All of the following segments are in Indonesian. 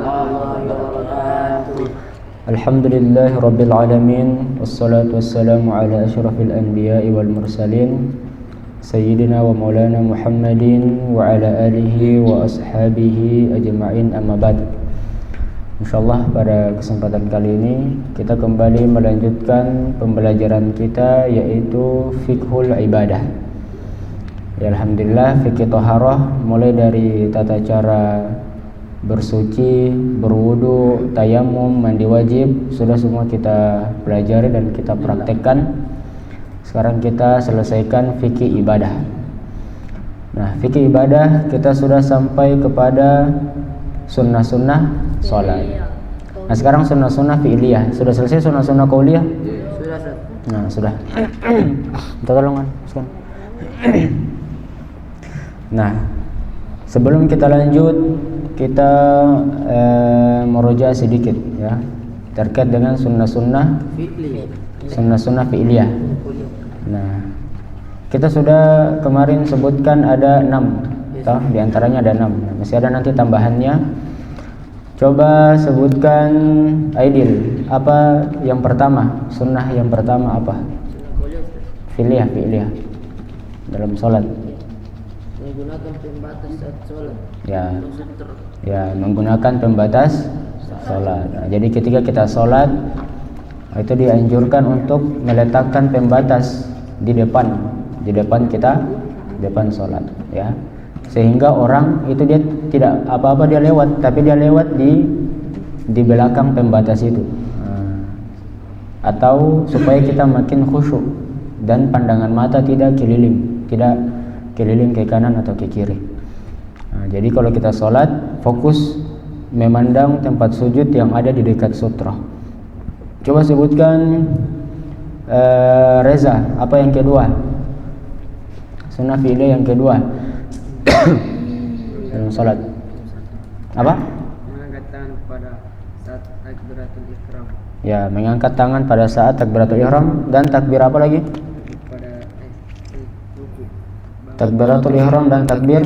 warahmatullahi wabarakatuh. Alhamdulillahi rabbil alamin, wassalatu wassalamu ala asyrafil anbiya'i wal mursalin sayyidina wa maulana Muhammadin wa ala alihi wa ashabihi ajma'in, amma ba'd. Insyaallah pada kesempatan kali ini kita kembali melanjutkan pembelajaran kita, yaitu fiqhul ibadah. Ya, alhamdulillah, fikih thaharah mulai dari tata cara bersuci, berwudu, tayamum, mandi wajib sudah semua kita pelajari dan kita praktekkan. Sekarang kita selesaikan fikih ibadah. Nah, fikih ibadah kita sudah sampai kepada sunnah-sunnah sholat. Nah, sekarang sunnah-sunnah fi'liyah. Sudah selesai sunnah-sunnah qauliyah? Sudah, Ustaz. Nah, sudah. Minta tolongan sekarang. Nah, sebelum kita lanjut, kita merujuk sedikit ya terkait dengan sunnah-sunnah fi'liyah. Nah, kita sudah kemarin sebutkan ada 6, di antaranya ada 6. Masih ada nanti tambahannya. Coba sebutkan, Aidil, apa yang pertama? Sunnah yang pertama apa? Fi'liyah dalam sholat. Menggunakan pembatas saat sholat. Ya, menggunakan pembatas sholat. Nah, jadi ketika kita sholat itu dianjurkan untuk meletakkan pembatas di depan kita, depan sholat, ya, sehingga orang itu dia tidak apa-apa dia lewat, tapi dia lewat di belakang pembatas itu, atau supaya kita makin khusyuk dan pandangan mata tidak keliling ke kanan atau ke kiri. Nah, jadi kalau kita sholat, fokus memandang tempat sujud yang ada di dekat sutra. Coba sebutkan, Reza, apa yang kedua? Sunnah fi'liyah yang kedua dalam sholat apa? Mengangkat tangan pada saat takbiratul ihram. Ya, mengangkat tangan pada saat takbiratul ihram. Dan takbir apa lagi? Pada ruku. Takbiratul ihram dan takbir.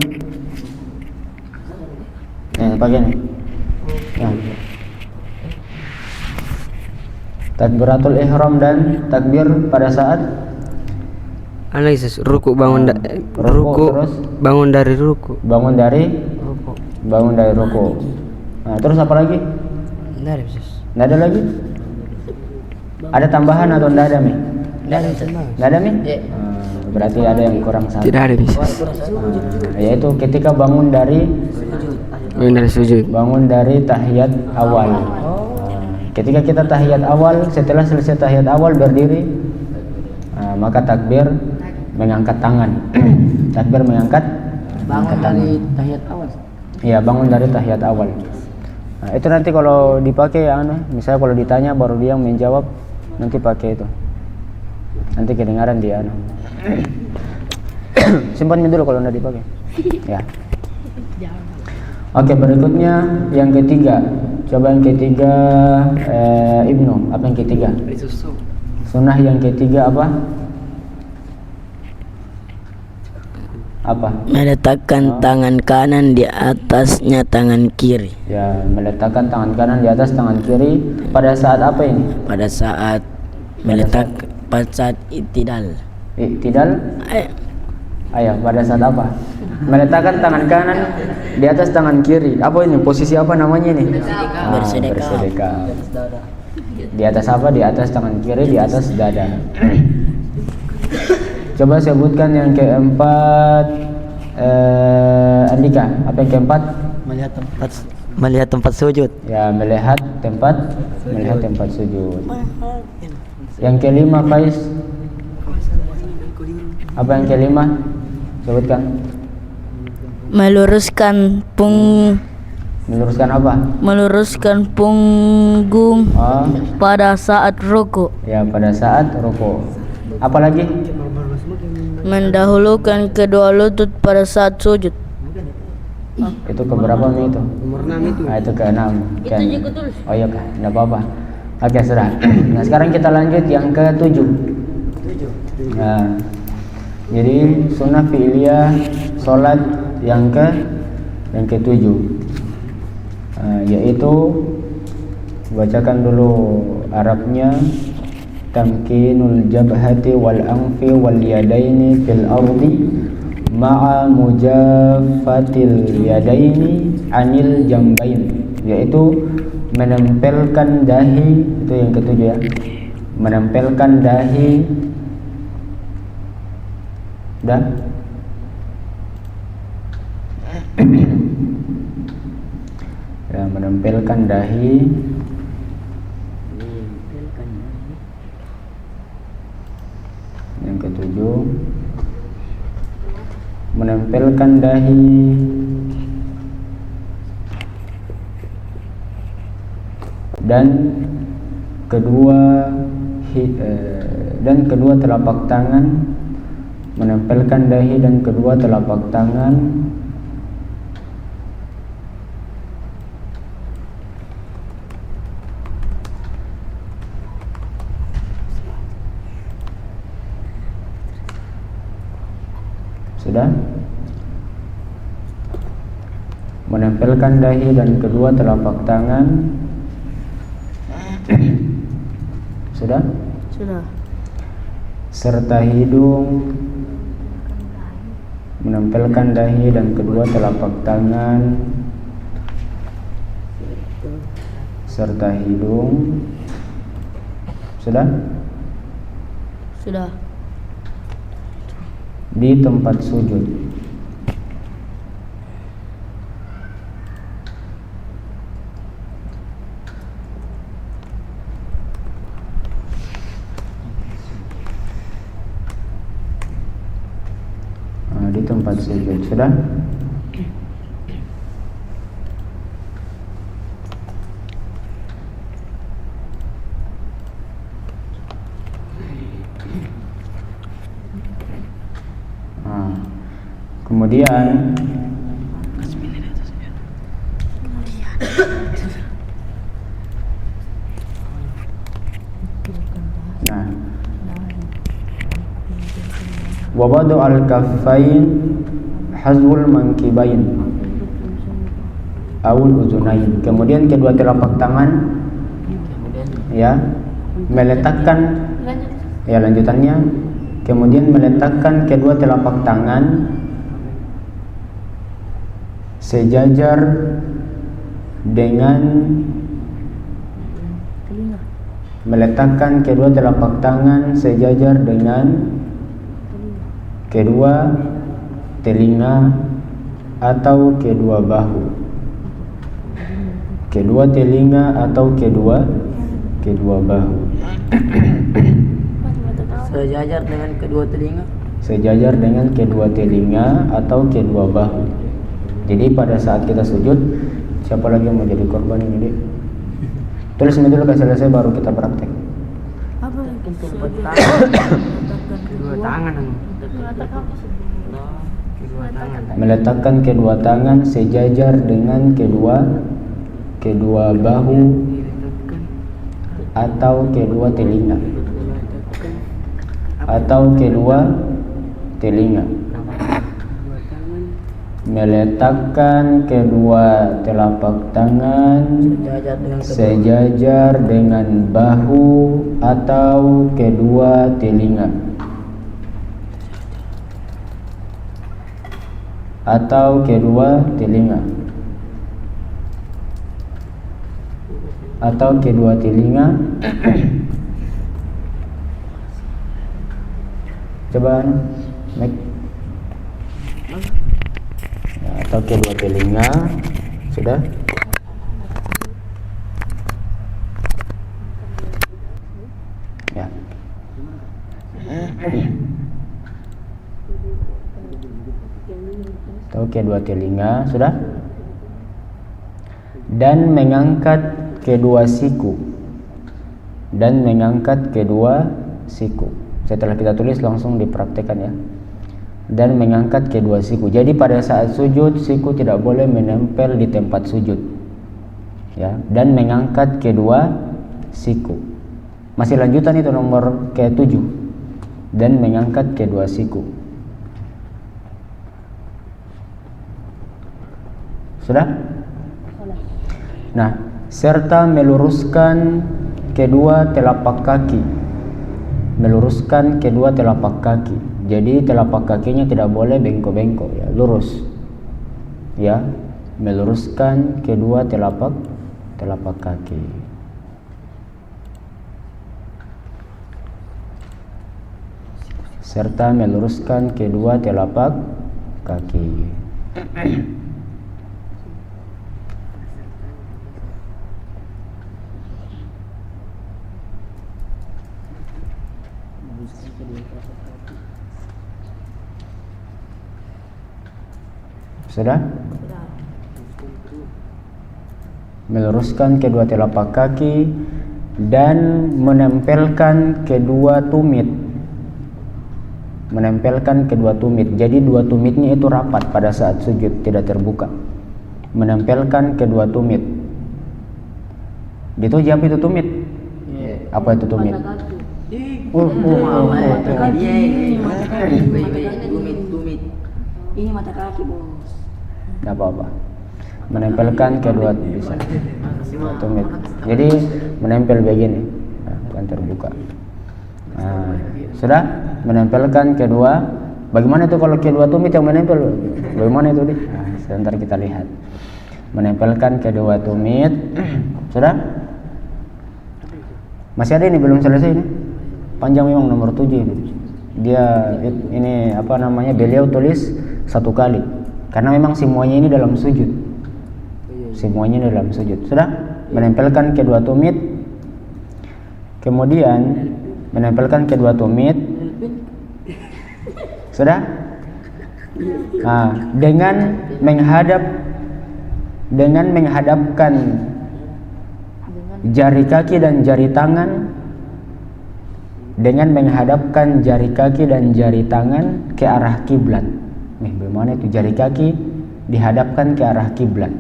Pakai nih. Nah. Takbiratul ihram dan takbir pada saat ruku, bangun terus bangun dari ruku. Bangun dari ruku. Nah, terus apa lagi? Nggak ada lagi? Ada tambahan atau nggak ada, Mi? Nggak ada, Mi? Berarti ada yang kurang satu. Tidak ada, bisa. Yaitu ketika bangun dari sujud. Bangun dari tahiyat awal. Ketika kita tahiyat awal, setelah selesai tahiyat awal berdiri, maka takbir mengangkat tangan. Takbir mengangkat tangan. Dari tahiyat awal. Iya, bangun dari tahiyat awal. Nah, itu nanti kalau dipakai misalnya kalau ditanya baru dia menjawab, nanti pakai itu. Nanti kedengaran dia simpan dulu kalau enggak dipakai. Ya. Oke, berikutnya yang ketiga. Coba yang ketiga, Ibnu, apa yang ketiga? Sunnah yang ketiga apa? Apa? Meletakkan tangan kanan di atasnya tangan kiri. Ya, meletakkan tangan kanan di atas tangan kiri pada saat apa ini? Pada saat pada saat iktidal. Ayo, pada saat apa? Meletakkan tangan kanan di atas tangan kiri. Apa ini? Posisi apa namanya ini? Bersedekah. Di atas apa? Di atas tangan kiri, di atas dada. Coba sebutkan yang keempat, Andika. Apa yang keempat? Melihat tempat sujud. Ya, melihat tempat sujud. Yang kelima, Faiz. Apa yang kelima? Sebutkan. Meluruskan apa? Meluruskan punggung pada saat ruku. Ya, pada saat ruku. Apa lagi? Mendahulukan kedua lutut pada saat sujud. Itu keberapa nih itu? Nomor 6 itu. Itu ke-6. Oh iya kah? Enggak apa-apa. Oke, sudah. Nah, sekarang kita lanjut yang ke-7. Nah, jadi sunnah fi'liyah salat yang ke-7. yaitu bacakan dulu Arabnya, tamkinul jabhati wal anfi wal yadaini fil ardi ma'a mujaffatil yadaini anil jambain, yaitu menempelkan dahi, itu yang ketujuh ya, menempelkan dahi ya, menempelkan dahi yang ketujuh, menempelkan dahi dan kedua telapak tangan, menempelkan dahi dan kedua telapak tangan sudah, menempelkan dahi dan kedua telapak tangan sudah, serta hidung, menempelkan dahi dan kedua telapak tangan serta hidung sudah, di tempat sujud. Di tempat sujud sudah. Kemudian wabadu al-kaffain hazwul mankibain awul uzunain, kemudian kedua telapak tangan ya meletakkan ya lanjutannya, kemudian meletakkan kedua telapak tangan sejajar dengan meletakkan kedua telapak tangan sejajar dengan kedua telinga atau kedua bahu, kedua telinga atau kedua bahu, sejajar dengan kedua telinga, sejajar dengan kedua telinga atau kedua bahu. Jadi pada saat kita sujud, siapa lagi yang mau jadi korban ini, Dek? Tulis ini dulu, kasih selesai baru kita praktek. apa kedua tangan, Meletakkan kedua tangan sejajar dengan kedua bahu atau kedua telinga atau kedua telinga. Meletakkan kedua telapak tangan sejajar dengan bahu atau kedua telinga atau kedua telinga atau kedua telinga. Coba Mike. Atau kedua telinga sudah. Ya. Atau kedua telinga sudah. Dan mengangkat kedua siku. Dan mengangkat kedua siku. Setelah kita tulis langsung dipraktekkan ya. Dan mengangkat kedua siku. Jadi pada saat sujud siku tidak boleh menempel di tempat sujud. Ya, dan mengangkat kedua siku. Masih lanjutan itu nomor ke-7. Dan mengangkat kedua siku. Sudah? Nah, serta meluruskan kedua telapak kaki. Meluruskan kedua telapak kaki. Jadi telapak kakinya tidak boleh bengkok-bengkok ya, lurus. Ya, meluruskan kedua telapak kaki. Serta meluruskan kedua telapak kaki. Sudah? Meluruskan kedua telapak kaki dan menempelkan kedua tumit. Menempelkan kedua tumit. Jadi dua tumitnya itu rapat pada saat sujud, tidak terbuka. Menempelkan kedua tumit. Itu apa itu tumit? Apa itu tumit? Tumit. Ini mata kaki, Bos. Tidak apa-apa. Menempelkan kedua bisa. Tumit. Jadi menempel begini, nah, bukan terbuka. Nah, sudah menempelkan kedua. Bagaimana itu kalau kedua tumit yang menempel? Bagaimana itu? Nah, sebentar kita lihat. Menempelkan kedua tumit. Sudah? Masih ada ini belum selesai ini. Panjang memang nomor 7 ini. Dia ini apa namanya? Beliau tulis 1 kali. Karena memang semuanya ini dalam sujud. Semuanya dalam sujud. Sudah? Menempelkan kedua tumit. Kemudian menempelkan kedua tumit. Sudah? Nah, dengan menghadapkan jari kaki dan jari tangan, dengan menghadapkan jari kaki dan jari tangan ke arah kiblat. Nih, bagaimana itu jari kaki dihadapkan ke arah kiblat?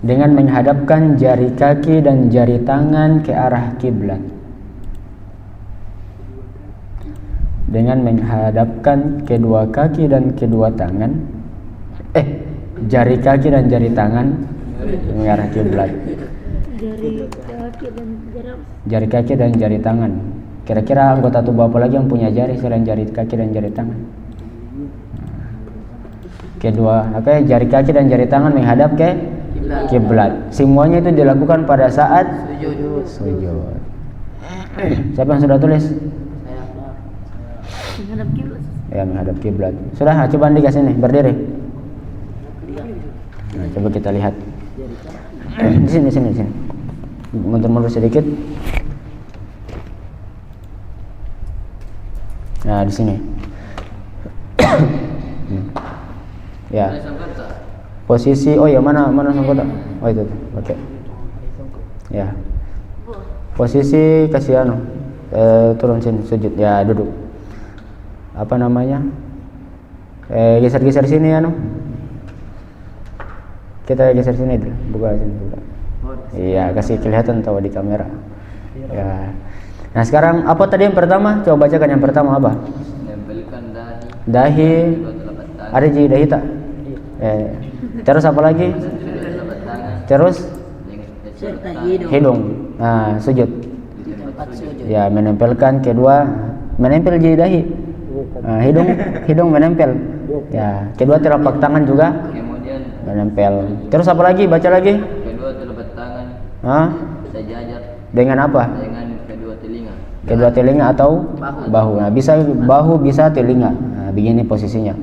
Dengan menghadapkan jari kaki dan jari tangan ke arah kiblat. Dengan menghadapkan kedua kaki dan kedua tangan, jari kaki dan jari tangan mengarah kiblat. Jari kaki dan jari tangan. Kira-kira anggota tubuh apa lagi yang punya jari selain jari kaki dan jari tangan? Kedua, jari kaki dan jari tangan menghadap ke kiblat. Semuanya itu dilakukan pada saat sujud. Siapa yang sudah tulis? Menghadap kiblat. Ya, menghadap kiblat. Sudah, coba Andi ke sini, berdiri. Nah, coba kita lihat. Di sini. Mundur sedikit. Nah, di sini. Ya. Posisi mana sangkota? Oh itu. Oke. Ya. Posisi kasih turun sini sujud. Ya, duduk. Apa namanya? Geser sini Kita geser sini dulu. Buka sini dulu. Iya, kasih kelihatan tahu di kamera. Ya. Nah, sekarang apa tadi yang pertama? Coba bacakan yang pertama apa? Menempelkan Dahi. Ada ji dahi tak? Terus apa lagi? Terus hidung. Nah, sujud. Ya, menempelkan kedua, menempel ji dahi. Nah, hidung menempel. Ya, kedua telapak tangan juga menempel. Terus apa lagi? Baca lagi. Kedua telapak tangan. Sejajar. Dengan apa? Dengan kedua telinga. Kedua telinga atau bahu. Nah, bisa bahu, bisa telinga. Nah, begini posisinya.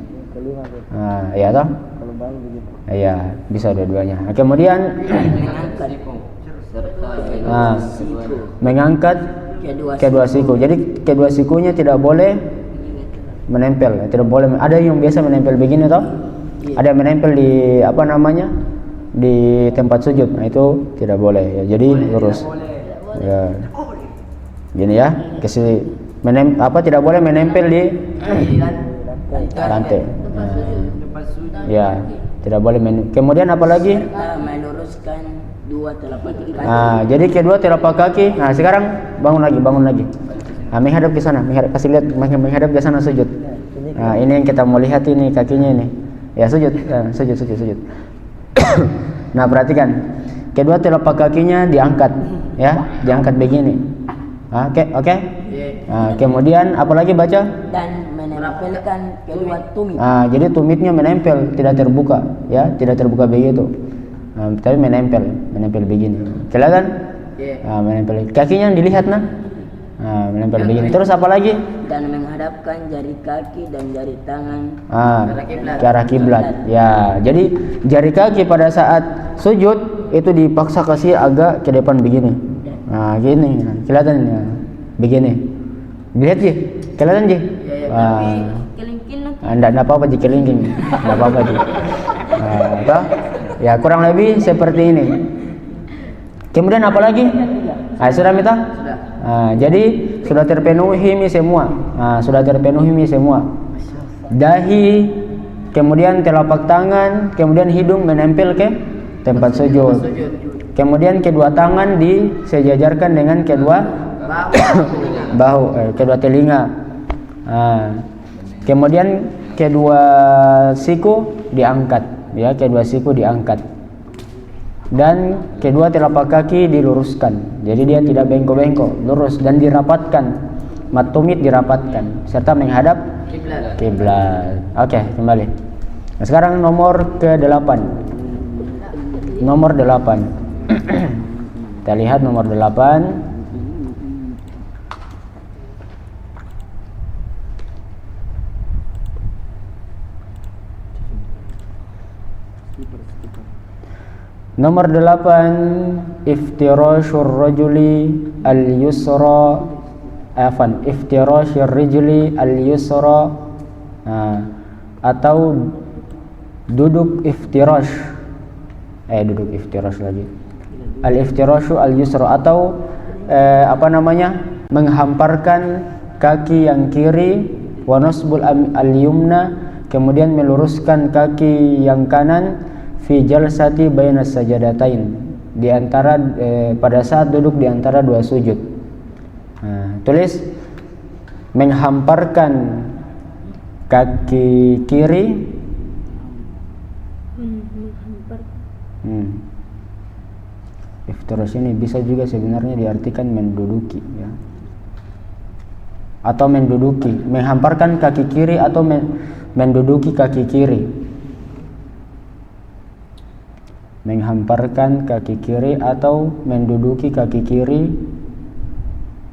Nah, ya toh? Kalau bahu begitu. Iya, bisa dua-duanya. Nah, kemudian mengangkat kedua siku. Jadi kedua sikunya tidak boleh menempel, tidak boleh. Ada yang biasa menempel begini toh? Ada yang menempel di di tempat sujud. Nah, itu tidak boleh ya. Jadi lurus. Ya. Gini ya. Tidak boleh menempel di lantai. Ya, tidak boleh. Kemudian apa lagi? Meluruskan dua telapak kaki. Nah, jadi kedua telapak kaki. Nah, sekarang bangun lagi. Nah, menghadap ke sana, kasih lihat menghadap ke sana sujud. Nah, ini yang kita mau lihat ini kakinya ini. Ya, sujud. Sujud. Nah, perhatikan. Kedua telapak kakinya diangkat, ya, diangkat begini. Oke. Nah, kemudian apalagi baca? Dan menempelkan kedua tumit. Jadi tumitnya menempel, tidak terbuka, ya, tidak terbuka begitu. Tapi menempel begini. Kelihatan? Menempel. Kakinya yang dilihat menempel begini. Terus apa lagi? Dan menghadapkan jari kaki dan jari tangan ke arah kiblat. Ya, jadi jari kaki pada saat sujud itu dipaksa kasih agak ke depan begini. Nah, gini. Kelihatan ya? Begini. Lihat sih. Kelihatan sih? Enggak apa-apa sih kelingking. Enggak apa-apa sih. Ya, kurang lebih seperti ini. Kemudian apa lagi? Sudah Mita? Jadi sudah terpenuhi semua. Sudah terpenuhi semua. Dahi, kemudian telapak tangan, kemudian hidung menempel ke tempat sujud. Kemudian kedua tangan disejajarkan dengan kedua bahu, kedua telinga. Kemudian kedua siku diangkat, ya, kedua siku diangkat. Dan kedua telapak kaki diluruskan, jadi dia tidak bengkok-bengkok, lurus dan dirapatkan, mat tumit dirapatkan serta menghadap kiblat. Oke, kembali. Nah, sekarang nomor ke-8. Nomor 8. Kita lihat nomor 8. Nomor 8, iftirashur rajuli al-yusra, iftirashur rajuli al-yusra, atau duduk iftirash. Duduk iftirash lagi. Al-iftirashu al-yusra, atau menghamparkan kaki yang kiri, wa nasbul al-yumna, kemudian meluruskan kaki yang kanan, fi jalsati bainas sajadatain, di antara pada saat duduk di antara dua sujud. Tulis menghamparkan kaki kiri, iftirash ini bisa juga sebenarnya diartikan menduduki, ya, atau menduduki, menghamparkan kaki kiri atau menduduki kaki kiri. Menghamparkan kaki kiri atau menduduki kaki kiri.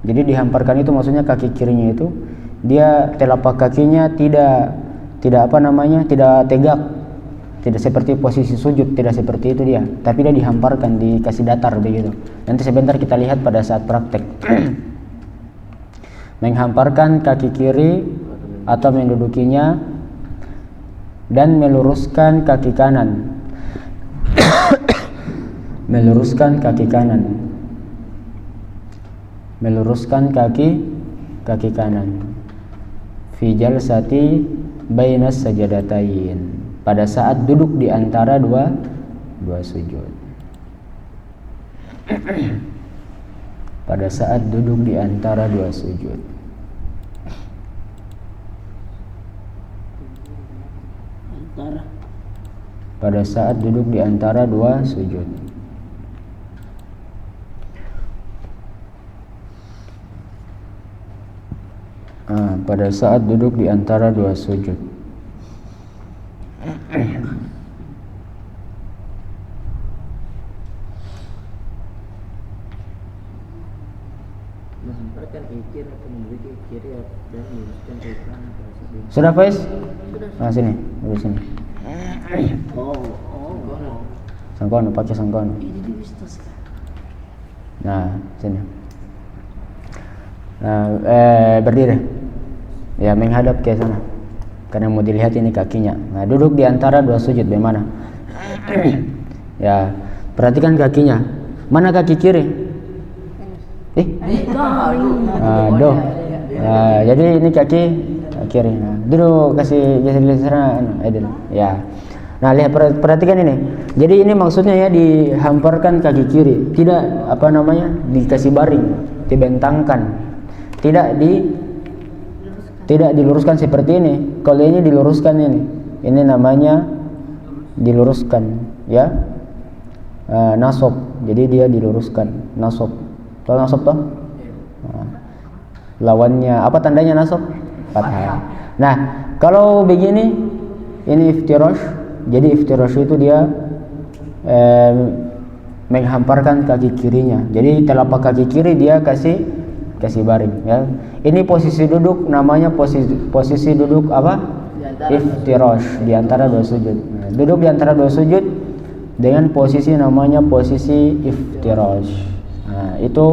Jadi dihamparkan itu maksudnya kaki kirinya itu dia telapak kakinya tidak tidak tegak, tidak seperti posisi sujud, tidak seperti itu dia, tapi dia dihamparkan, dikasih datar begitu. Nanti sebentar kita lihat pada saat praktek. Menghamparkan kaki kiri atau mendudukinya dan meluruskan kaki kanan. Meluruskan kaki kanan, meluruskan kaki kanan, fi jalsati bainas sajadatain, pada saat duduk di antara dua sujud. Pada saat duduk di antara dua sujud. Pada saat duduk di antara dua sujud. Pada saat duduk di antara dua sujud. Sudah Faiz? Sini, duduk sini. Sangkono, pakai sangkono. Nah, sini. Berdiri. Ya, menghadap ke sana. Karena mau dilihat ini kakinya. Nah, duduk di antara dua sujud bagaimana? Ya, perhatikan kakinya. Mana kaki kiri? Jadi ini kaki kiri. Nah, duduk, kasih geser-geser Aidil. Ya. Nah, lihat, perhatikan ini. Jadi ini maksudnya ya, dihamparkan kaki kiri, tidak dikasih baring, dibentangkan. Tidak diluruskan seperti ini. Kalau ini diluruskan ini namanya diluruskan. ya, nasab. Jadi dia diluruskan, nasab. Tahu nasab toh? Lawannya apa tandanya nasab? Fathah. Nah, kalau begini ini iftirash. Jadi iftirash itu dia menghamparkan kaki kirinya. Jadi telapak kaki kiri dia kasih baring, ya. Ini posisi duduk, namanya posisi duduk apa? Iftirash, di antara dua sujud. Nah, duduk di antara dua sujud dengan posisi namanya posisi iftirash. Nah, itu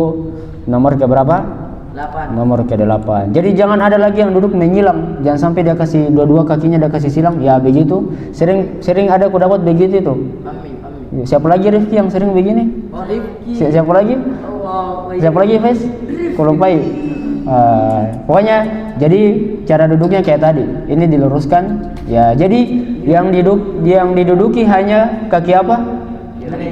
nomor keberapa? 8. Nomor ke-8. Jadi jangan ada lagi yang duduk menyilang. Jangan sampai dia kasih dua kakinya dia kasih silang. Ya begitu. Sering ada aku dapat begitu itu. Amin. Siapa lagi Rifki yang sering begini? Oh, Rifki. Siapa lagi? Allah. Siapa lagi, Fes? Kulumpai. Pokoknya jadi cara duduknya kayak tadi. Ini diluruskan. Ya, jadi yang diduduki hanya kaki apa?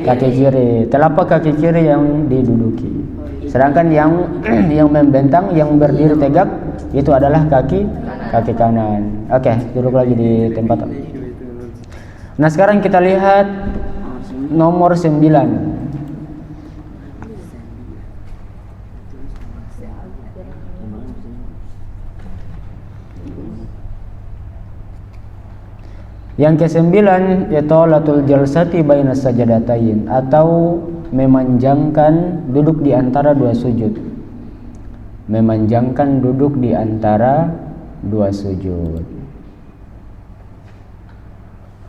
Kaki kiri. Telapak kaki kiri yang diduduki. Sedangkan yang membentang, yang berdiri tegak itu adalah kaki kanan. Oke, duduk lagi di tempat. Nah, sekarang kita lihat nomor 9. Yang ke-9 italatul jalsati bainas sajadatain, atau memanjangkan duduk di antara dua sujud. Memanjangkan duduk di antara dua sujud.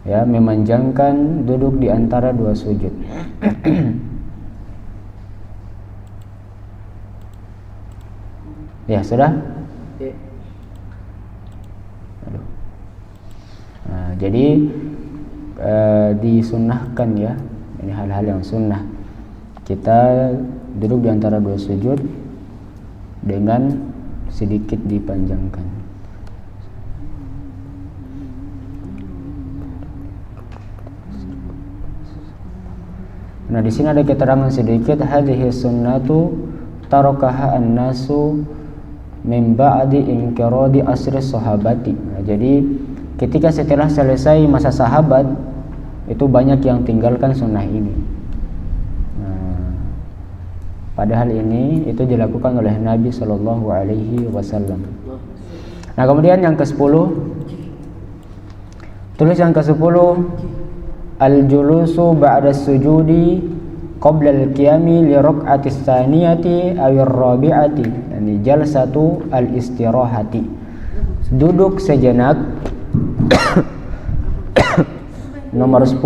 Ya, memanjangkan duduk di antara dua sujud. Ya, sudah? Aduh. Nah, jadi disunnahkan ya. Ini hal-hal yang sunnah. Kita duduk di antara dua sujud dengan sedikit dipanjangkan. Nah, di sini ada keterangan sedikit, hadhihi sunnatu tarakaha an-nasu min ba'di inqiradi asri sahabati. Nah, jadi ketika setelah selesai masa sahabat itu banyak yang tinggalkan sunnah ini. Padahal ini itu dilakukan oleh Nabi Shallallahu Alaihi Wasallam. Nah, kemudian yang ke-10, tulis yang ke-10, al-julusu ba'da sujudi qabla al-qiyami li rak'atis tsaniyati aw ar-rabi'ati. Yani jalsatu al-istirahati. Duduk sejenak. Nomor 10,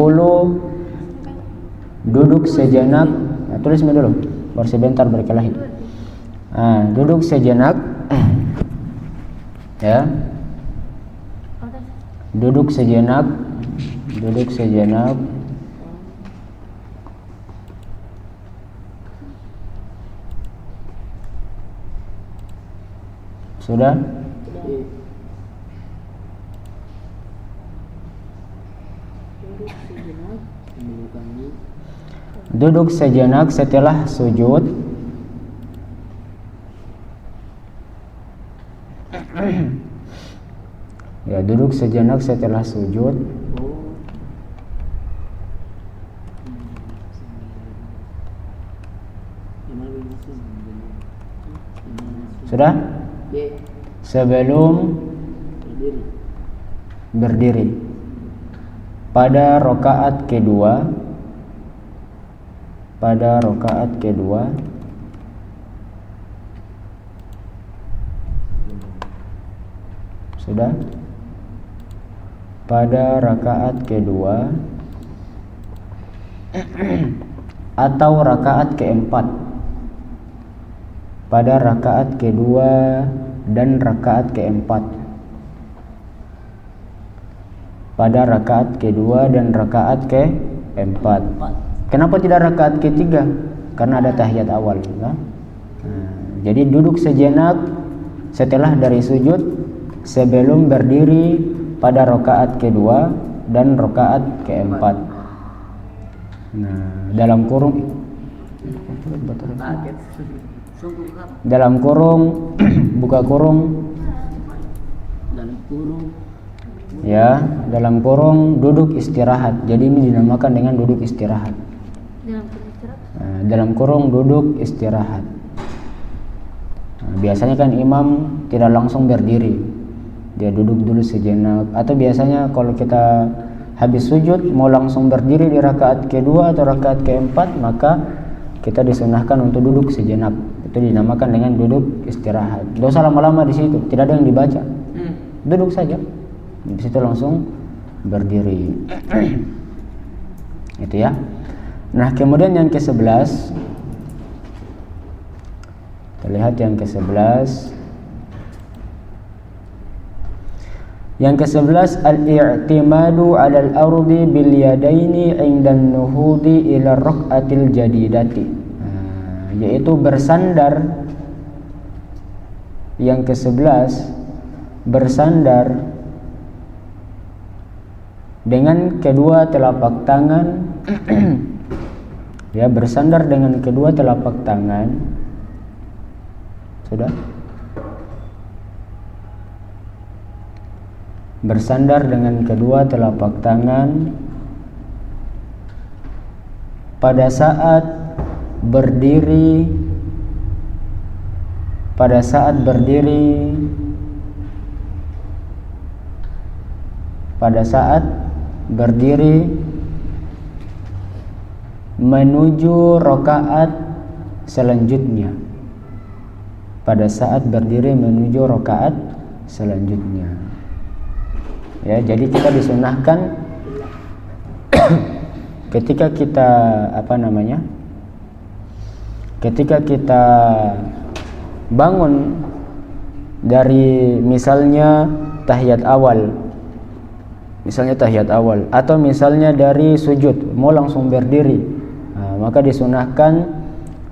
duduk sejenak. Nah, tulis dulu. Baru sebentar berkelahi. Duduk sejenak. Ya. Duduk sejenak. Sudah? Duduk sejenak setelah sujud. Ya, duduk sejenak setelah sujud. Sudah? Sebelum berdiri pada rakaat kedua. Sudah? Pada rakaat kedua atau rakaat keempat. Pada rakaat kedua dan rakaat keempat. Pada rakaat kedua dan rakaat keempat. Kenapa tidak rakaat ketiga? Karena ada tahiyat awal. Nah, jadi duduk sejenak setelah dari sujud sebelum berdiri pada rakaat kedua dan rakaat keempat. Nah, dalam kurung buka kurung Ya, dalam kurung duduk istirahat. Jadi ini dinamakan dengan duduk istirahat. Dalam kurung duduk istirahat. Biasanya kan imam tidak langsung berdiri, dia duduk dulu sejenak. Atau biasanya kalau kita habis sujud mau langsung berdiri di rakaat kedua atau rakaat keempat, maka kita disunahkan untuk duduk sejenak. Itu dinamakan dengan duduk istirahat. Tidak usah lama-lama di situ, tidak ada yang dibaca. Duduk saja, di situ langsung berdiri. Itu ya. Nah, kemudian yang ke-11, terlihat yang ke-11. Yang ke-11 al-i'timadu 'alal ardi bil yadaini 'indan nuhudi ila rak'atil jadidati. Yaitu bersandar. Yang ke-11 bersandar dengan kedua telapak tangan. Ya, bersandar dengan kedua telapak tangan. Sudah? Bersandar dengan kedua telapak tangan pada saat berdiri, menuju rakaat selanjutnya. Pada saat berdiri menuju rakaat selanjutnya. Ya, jadi kita disunahkan ketika kita ketika kita bangun dari misalnya tahiyat awal, atau misalnya dari sujud mau langsung berdiri, maka disunahkan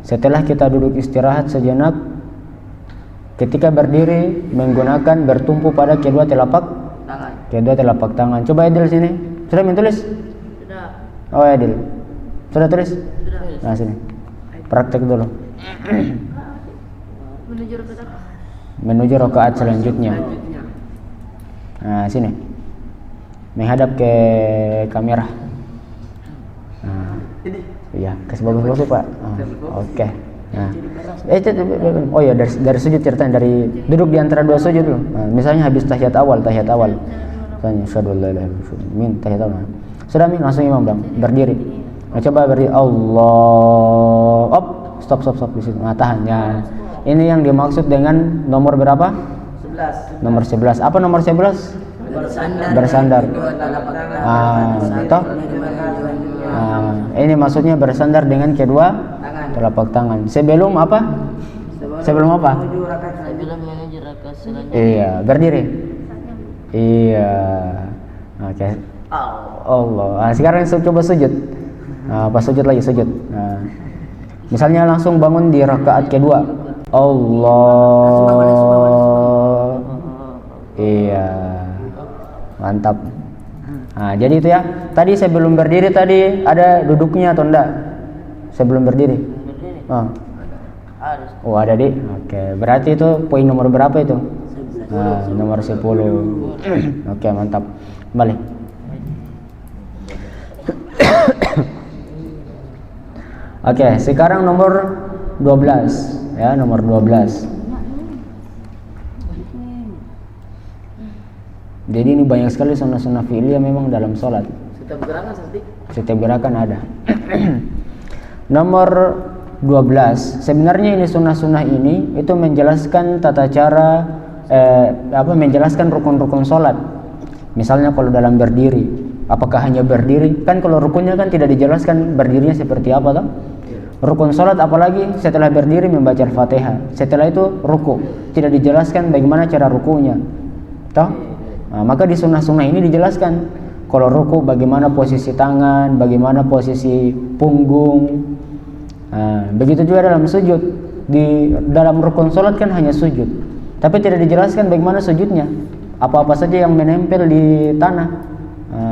setelah kita duduk istirahat sejenak, ketika berdiri menggunakan bertumpu pada kedua telapak tangan. Coba Adil sini. Sudah menulis? Sudah. Oh, Adil. Sudah tulis? Sudah. Nah, sini. Praktek dulu. Menuju rakaat selanjutnya. Nah, sini. Menghadap ke kamera. Nah. Iya, kasih bagus-bagus, Pak. Oke. Nah. Oh ya, dari sujud ceritanya, dari duduk di antara dua sujud dulu. Nah, misalnya habis tahiyat awal. Misalnya syahadu la ilaha illallah, tahiyat awal. Sudah langsung imam berdiri. Nah, coba berdiri. Allah. Stop di situ. Nah, tahan. Ya. Ini yang dimaksud dengan nomor berapa? 11. Nomor 11. Apa nomor 11? Bersandar. Ini maksudnya bersandar dengan kedua telapak tangan. Sebelum apa? Sebelum menuju rakaat selanjutnya. Iya, berdiri. Iya. Oke. Allah. Nah, sekarang coba sujud. Pas sujud lagi sujud. Nah, misalnya langsung bangun di rakaat kedua. Allah. Iya. Mantap. Nah, jadi itu ya. Tadi sebelum berdiri tadi ada duduknya atau enggak? Sebelum berdiri. Oh, ada di. Oke, berarti itu poin nomor berapa itu? Nah, nomor 10. Oke, mantap. Kembali. Oke, sekarang nomor 12 ya, nomor 12. Jadi ini banyak sekali sunnah-sunnah fi'liyah memang dalam sholat. Setiap gerakan ada. Nomor 12. Sebenarnya ini sunnah-sunnah ini itu menjelaskan tata cara menjelaskan rukun-rukun sholat. Misalnya kalau dalam berdiri, apakah hanya berdiri? Kan kalau rukunnya kan tidak dijelaskan berdirinya seperti apa toh? Rukun sholat apalagi setelah berdiri membaca Al-Fatihah. Setelah itu ruku, tidak dijelaskan bagaimana cara rukunya. Toh? Nah, maka di sunnah-sunnah ini dijelaskan kalau ruku bagaimana posisi tangan, bagaimana posisi punggung. Nah, begitu juga dalam sujud. Di dalam rukun sholat kan hanya sujud, tapi tidak dijelaskan bagaimana sujudnya. Apa-apa saja yang menempel di tanah,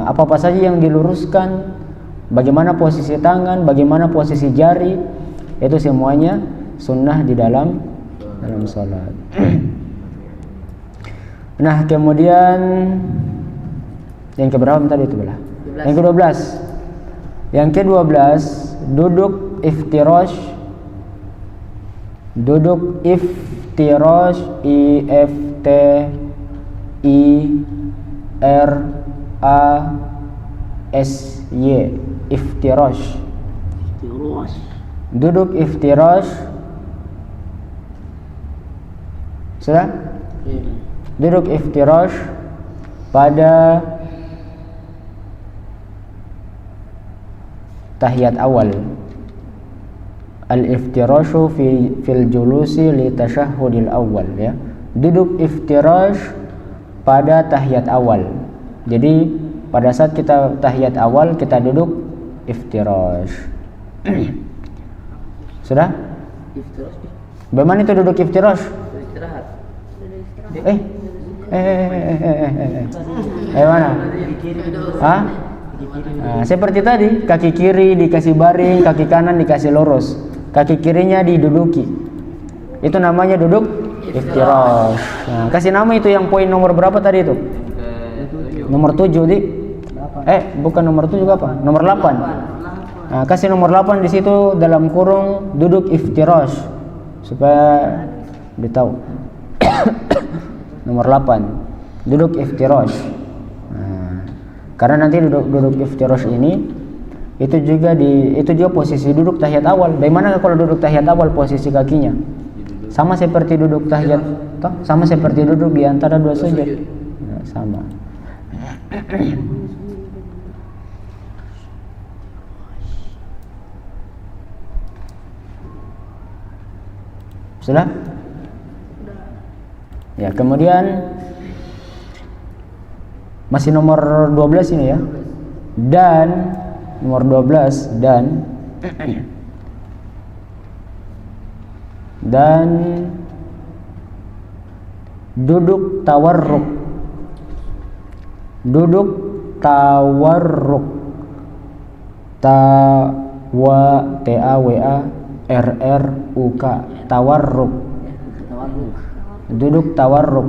apa-apa saja yang diluruskan, bagaimana posisi tangan, bagaimana posisi jari, itu semuanya sunnah di dalam sholat. Nah, kemudian Yang keberapa tadi itu belah? Yang ke-12. Yang ke-12 duduk iftirash. Duduk iftirash, I F T I R A S Y, iftirash. Duduk iftirash. Sudah? Duduk iftirash pada tahiyat awal. Al-iftirashu fil julusi li tasyahhudil awal, ya. Duduk iftirash pada tahiyat awal. Jadi pada saat kita tahiyat awal kita duduk iftirash. Sudah? Iftirash. Bagaimana itu duduk iftirash? Istirahat. Mana? Hah? Nah, seperti tadi, kaki kiri dikasih baring, kaki kanan dikasih lurus, kaki kirinya diduduki. Itu namanya duduk iftirash. Nah, kasih nama itu yang poin nomor berapa tadi itu? Nomor 7 di. Bukan nomor 7 juga apa? Nomor 8. Nah, kasih nomor 8 di situ dalam kurung duduk iftirash supaya ditahu. Nomor 8 duduk iftirash. Nah, karena nanti duduk iftirash ini itu juga posisi duduk tahiyat awal. Bagaimana kalau duduk tahiyat awal posisi kakinya? Sama seperti duduk tahiyat, sama seperti duduk di antara dua sujud. Nah, sama. Sudah? Ya, kemudian masih nomor 12 ini ya. Dan nomor 12 dan duduk tawarruk. Duduk tawarruk. T-A-W-A-R-R-U-K. Tawarruk. Duduk tawarruk,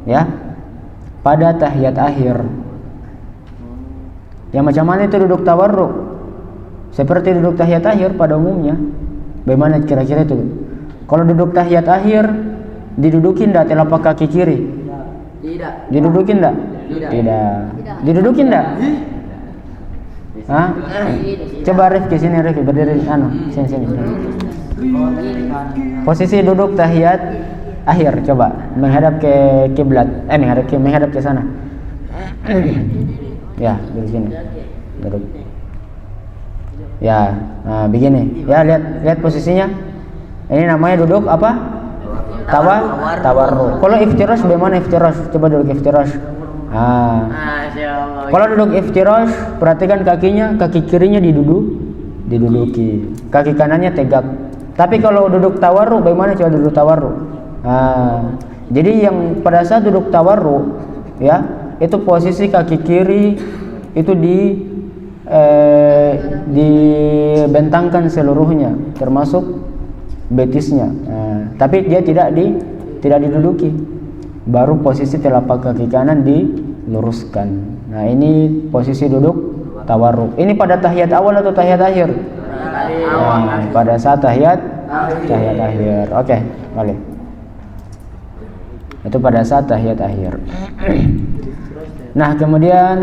ya, pada tahiyat akhir. Yang macam mana itu duduk tawarruk? Seperti duduk tahiyat akhir pada umumnya. Bagaimana kira-kira itu? Kalau duduk tahiyat akhir, didudukin enggak telapak kaki kiri? Tidak. Didudukin enggak? Tidak. Didudukin enggak? Hah? Coba Rifki sini, Rifki berdiri sini. Posisi duduk tahiyat akhir, coba menghadap ke kiblat, menghadap ke sana. Ya, di sini. Duduk. Ya, nah begini. Ya, lihat posisinya. Ini namanya duduk apa? Tawarruk. Kalau iftirash bagaimana iftirash? Coba duduk iftirash. Kalau duduk iftirash, perhatikan kaki kirinya diduduki. Kaki kanannya tegak. Tapi kalau duduk tawarruk bagaimana? Coba duduk tawarruk. Jadi yang pada saat duduk tawarruk, ya, itu posisi kaki kiri itu dibentangkan seluruhnya, termasuk betisnya. Tapi dia tidak diduduki. Baru posisi telapak kaki kanan diluruskan. Nah, ini posisi duduk tawarruk. Ini pada tahiyat awal atau tahiyat akhir? Nah, pada saat tahiyat akhir. Oke, boleh. Itu pada saat tahiyat akhir. Nah, kemudian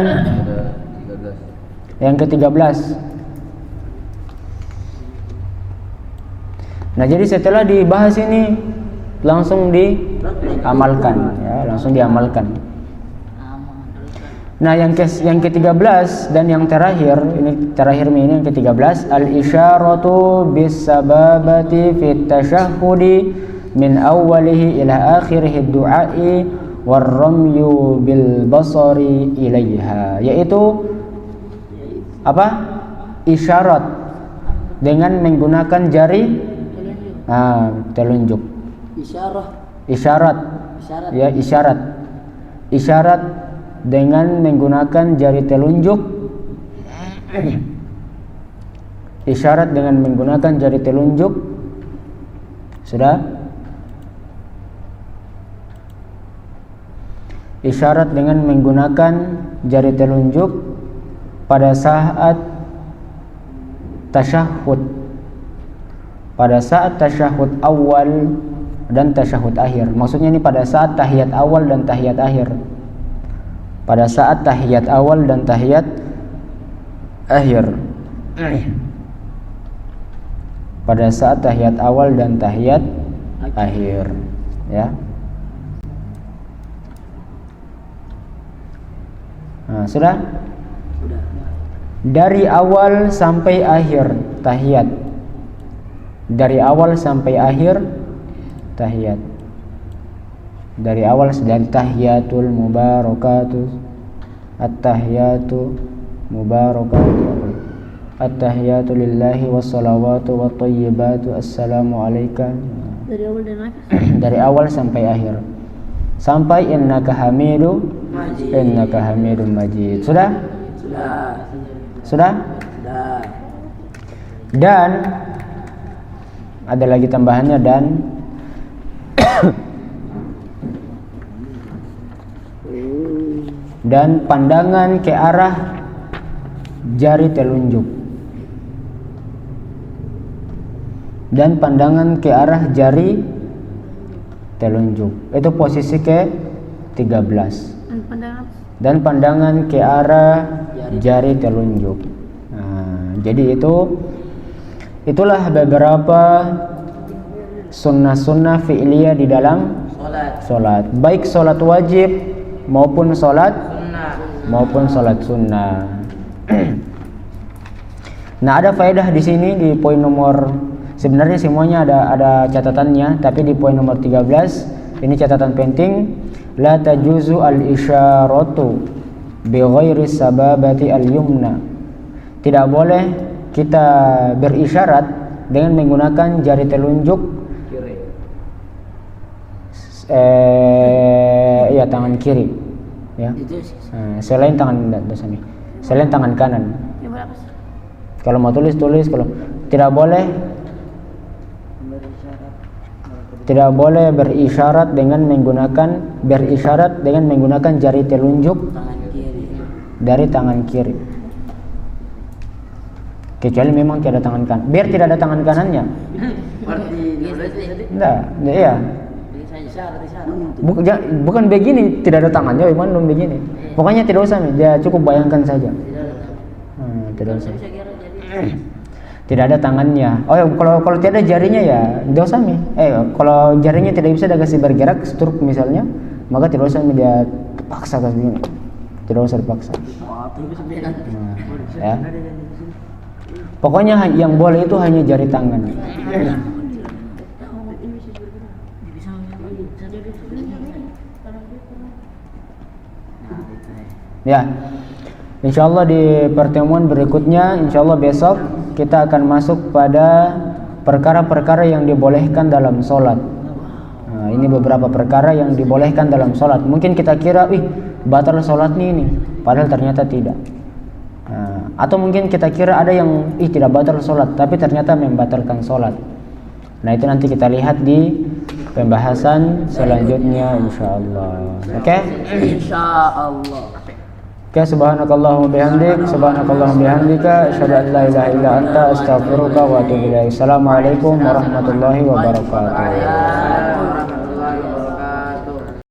yang ke-13. Nah, jadi setelah dibahas ini langsung diamalkan, ya, langsung diamalkan. Nah, yang ke-13 dan yang terakhir, ini yang ke-13, al-isyaratu bis-sababati fit tasyahhudi min awwalihi ila akhirih ad-du'a'i war-ramyu bil basari ilaiha, yaitu apa? Isyarat dengan menggunakan jari telunjuk. Isyarat. Ya, isyarat dengan menggunakan jari telunjuk. Isyarat dengan menggunakan jari telunjuk. Sudah? isyarat dengan menggunakan jari telunjuk pada saat tasyahud. Pada saat tasyahud awal dan tasyahud akhir. Maksudnya ini pada saat tahiyat awal dan tahiyat akhir. Pada saat tahiyat awal dan tahiyat akhir. Pada saat tahiyat awal dan tahiyat akhir, ya. Nah, sudah? Dari awal sampai akhir tahiyat. Dari awal sampai akhir tahiyat. Dari awal, dari tahiyatul mubarakatuh, at-tahiyatu mubarakatuh, at-tahiyatu lillahi wassalawatu wattayyibatu, assalamu alayka. Dari awal dan akhir. Dari awal sampai akhir. Sampai innaka hamidum majid. Sudah? Sudah? Dan ada lagi tambahannya, dan pandangan ke arah jari telunjuk. Dan pandangan ke arah jari telunjuk. Itu posisi ke-13. Dan pandangan ke arah jari telunjuk. Nah, jadi itulah beberapa sunnah-sunnah fi'liyah di dalam salat. Baik salat wajib maupun salat sunnah. Nah, ada faedah di sini di poin nomor, sebenarnya semuanya ada catatannya, tapi di poin nomor 13 ini catatan penting. La tajuzu al-isyaratu bi ghairi sababati al-yumna. Tidak boleh kita berisyarat dengan menggunakan jari telunjuk ya tangan kiri, ya. Selain tangan kanan. Kalau mau tulis, kalau tidak boleh berisyarat dengan menggunakan jari telunjuk dari tangan kiri. Kecuali memang tidak ada tangan kanan. Biar tidak ada tangan kanannya. Iya. Bukan begini, tidak ada tangannya, bukan begini. Pokoknya tidak usah, ya cukup bayangkan saja. Tidak usah. Tidak ada tangannya. Oh ya, kalau tidak ada jarinya ya tidak usah kalau jarinya tidak bisa dikasih bergerak stroke misalnya, maka tidak usah dia paksa ke sini. Tidak usah dipaksa. Ya. Pokoknya yang boleh itu hanya jari tangan. Ya. Insyaallah di pertemuan berikutnya, insyaallah besok kita akan masuk pada perkara-perkara yang dibolehkan dalam sholat. Nah, ini beberapa perkara yang dibolehkan dalam sholat. Mungkin kita kira, batal sholat ini, padahal ternyata tidak. Nah, atau mungkin kita kira ada yang tidak batal sholat, tapi ternyata membatalkan sholat. Nah, itu nanti kita lihat di pembahasan selanjutnya, insyaallah. Oke? Insyaallah. Oke, subhanakallahumma bihamdik, bihamdika, asyhadu an la ilaha illa anta, astaghfiruka wa atubu ilaik. Assalamualaikum warahmatullahi wabarakatuh.